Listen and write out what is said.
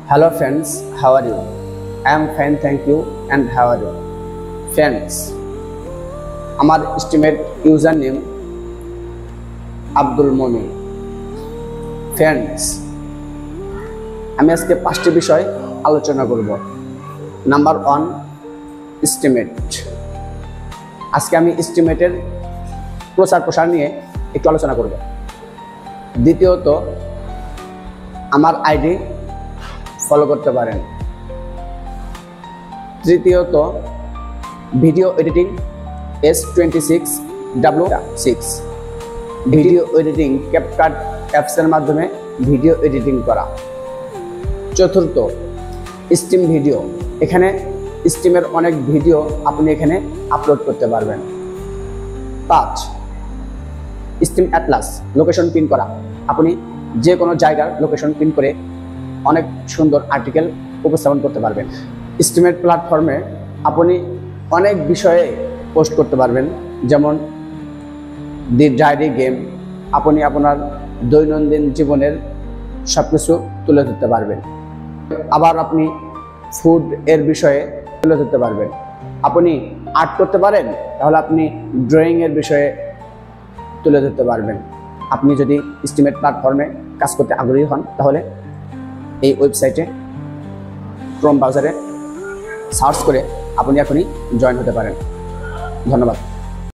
Hello friends, how are you? I am fine, thank you. And how are you? Friends, আমার estimate user name Abdul Momin. Friends, আমি আজকে 5টি বিষয় আলোচনা করব। Number 1, estimate। আজকে আমি এস্টিমেটের প্রচার প্রসার নিয়ে একটু আলোচনা করব। দ্বিতীয়ত, আমার আইডি ফলো করতে পারেন। তৃতীয়ত, video editing S26W6, video editing CapCut অ্যাপসের মাধ্যমে ভিডিও এডিটিং করা। চতুর্থ, স্টিম ভিডিও। এখানে স্টিমের অনেক ভিডিও আপনি এখানে আপলোড করতে পারবেন। 5, স্টিম অ্যাটলাস, লোকেশন পিন করা। আপনি যে কোনো জায়গার লোকেশন পিন করে অনেক সুন্দর আর্টিকেল উপস্থাপন করতে পারবেন। স্টিমেট প্ল্যাটফর্মে আপনি অনেক বিষয়ে পোস্ট করতে পারবেন, যেমন দি ডায়েরি গেম। আপনি আপনার দৈনন্দিন জীবনের সব কিছু তুলে ধরতে পারবেন। আবার আপনি ফুড এর বিষয়ে তুলে ধরতে পারবেন। আপনি আর্ট করতে পারেন, তাহলে আপনি ড্রয়িংয়ের বিষয়ে তুলে ধরতে পারবেন। আপনি যদি স্টিমেট প্ল্যাটফর্মে কাজ করতে আগ্রহী হন, তাহলে এই ওয়েবসাইটে ক্রোম ব্রাউজারে সার্চ করে আপনি এখনই জয়েন হতে পারেন। ধন্যবাদ।